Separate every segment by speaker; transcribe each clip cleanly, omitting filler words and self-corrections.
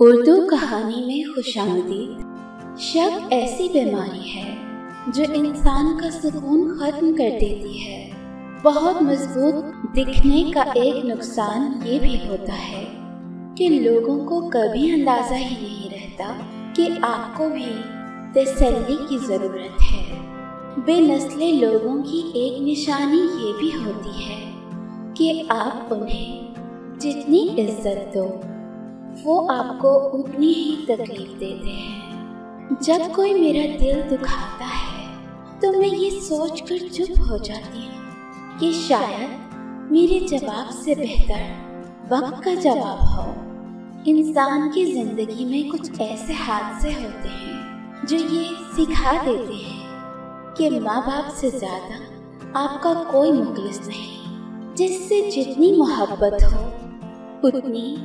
Speaker 1: اردو کہانی میں خوشامدید شک ایسی بیماری ہے جو انسان کا سکون ختم کر دیتی ہے۔ بہت مضبوط دکھنے کا ایک نقصان یہ بھی ہوتا ہے کہ لوگوں کو کبھی اندازہ ہی نہیں رہتا کہ آپ کو بھی تسلی کی ضرورت ہے۔ بے نسلے لوگوں کی ایک نشانی یہ بھی ہوتی ہے کہ آپ انہیں جتنی عزت دو وہ آپ کو اتنی ہی تکلیف دیتے ہیں۔ جب کوئی میرا دل دکھاتا ہے تو میں یہ سوچ کر چپ ہو جاتی ہوں کہ شاید میرے جواب سے بہتر وقت کا جواب ہو۔ انسان کی زندگی میں کچھ ایسے حادثے ہوتے ہیں جو یہ سکھا دیتے ہیں کہ ماں باپ سے زیادہ آپ کا کوئی مخلص نہیں، جس سے جتنی محبت ہو اتنی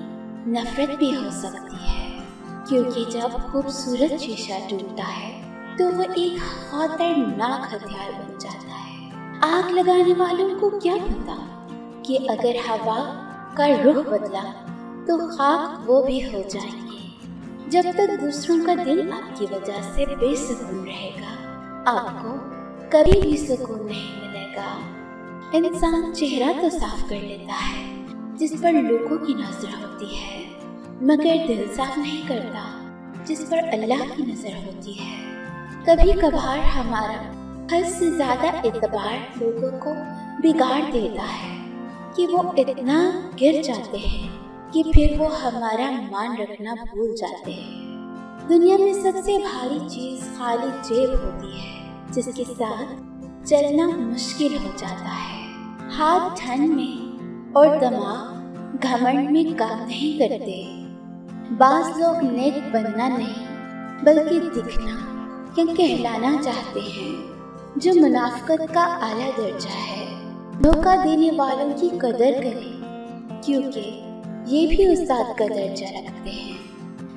Speaker 1: نفرت بھی ہو سکتی ہے، کیونکہ جب خوبصورت شیشہ ٹوٹتا ہے تو وہ ایک خطرناک ہتھیار بن جاتا ہے۔ آگ لگانے والوں کو کیا پتا کہ اگر ہوا کا رخ بدلا تو خاک وہ بھی ہو جائیں گے۔ جب تک دوسروں کا دل آپ کی وجہ سے بے سکون رہے گا، آپ کو کبھی بھی سکون نہیں ملے گا۔ انسان چہرہ تو صاف کر لیتا ہے جس پر لوگوں کی نظر ہوتی ہے، مگر دل صاف نہیں کرتا جس پر اللہ کی نظر ہوتی ہے۔ کبھی کبھار ہمارا حد سے زیادہ اعتبار لوگوں کو بگاڑ دیتا ہے کہ وہ اتنا گر جاتے ہیں کہ پھر وہ ہمارا مان رکھنا بھول جاتے ہیں۔ دنیا میں سب سے بھاری چیز خالی جیب ہوتی ہے، جس کے ساتھ چلنا مشکل ہو جاتا ہے۔ ہاتھ ٹھنڈ میں اور دماغ گھمنڈ میں کام نہیں کرتے۔ بعض لوگ نیک بننا نہیں بلکہ دکھنا یا کہلانا چاہتے ہیں، جو منافقت کا اعلیٰ درجہ ہے۔ دھوکہ دینے والوں کی قدر کریں، کیونکہ یہ بھی استاد کا درجہ رکھتے ہیں۔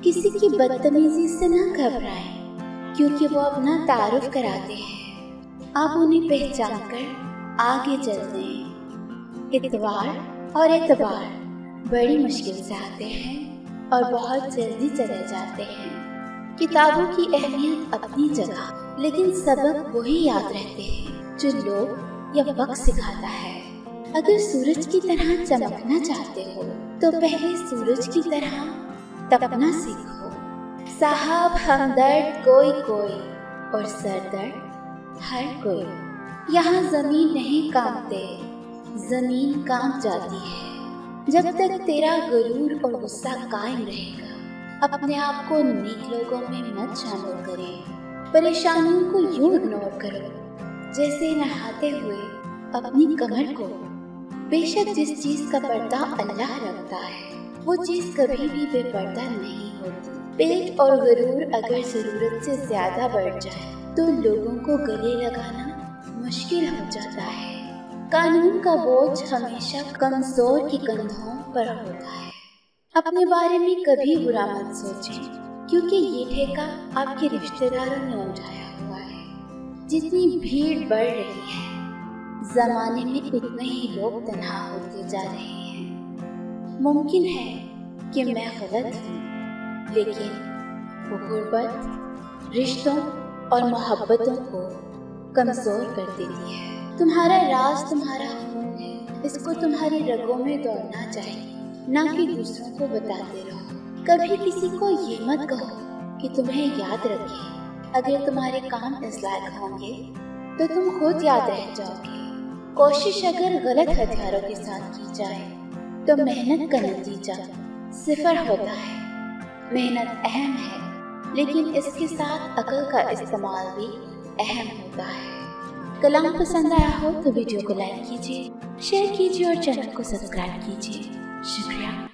Speaker 1: کسی کی بدتمیزی سے نہ گھبرائیں، کیونکہ وہ اپنا تعارف کراتے ہیں۔ آپ انہیں پہچان کر آگے چلتے ہیں۔ اتوار اور اعتبار بڑی مشکل سے آتے ہیں اور بہت جلدی چلے جاتے ہیں۔ کتابوں کی اہمیت اپنی جگہ، لیکن سبق وہی یاد رہتے ہیں جو لوگ یا وقت سکھاتا ہے۔ اگر سورج کی طرح چمکنا چاہتے ہو تو پہلے سورج کی طرح تپنا سیکھو۔ صاحب ہمدرد کوئی کوئی اور سردرد ہر کوئی۔ یہاں زمین نہیں کانپتے، زمین کانپ جاتی ہے۔ جب تک تیرا غرور اور غصہ قائم رہے گا، اپنے آپ کو نیک لوگوں میں مت شامل کرے۔ پریشانیوں کو یوں اگنور کرو جیسے نہاتے ہوئے اپنی کمر کو۔ بے شک جس چیز کا پردہ اللہ رکھتا ہے وہ چیز کبھی بھی بے پردہ نہیں ہوتی۔ پیٹ اور غرور اگر ضرورت سے زیادہ بڑھ جائے تو لوگوں کو گلے لگانا مشکل ہو جاتا ہے۔ قانون کا بوجھ ہمیشہ کمزور کی کندھوں پر ہوتا ہے۔ اپنے بارے میں کبھی برا مت سوچیں، کیونکہ یہ ٹھیکہ آپ کے رشتہ داروں نے اٹھایا ہوا ہے۔ جتنی بھیڑ بڑھ رہی ہے، زمانے میں اتنے ہی لوگ تنہا ہوتے جا رہے ہیں۔ ممکن ہے کہ میں غلط ہوں، لیکن وہ غربت رشتوں اور محبتوں کو کمزور کر دیتی ہے۔ تمہارا راز تمہارا خون ہے، اس کو تمہاری رگوں میں دوڑنا چاہیے، نہ کہ دوسروں کو بتاتے رہو۔ کبھی کسی کو یہ مت کہو کہ تمہیں یاد رکھے۔ اگر تمہارے کام اس لائق ہوں گے تو تم خود یاد رہ جاؤ گے۔ کوشش اگر غلط ہتھیاروں کے ساتھ کی جائے تو محنت کا نتیجہ صفر ہوتا ہے۔ محنت اہم ہے، لیکن اس کے ساتھ عقل کا استعمال بھی اہم ہوتا ہے۔ کلام پسند آیا ہو تو ویڈیو کو لائک کیجیے، شیئر کیجیے اور چینل کو سبسکرائب کیجیے۔ شکریہ۔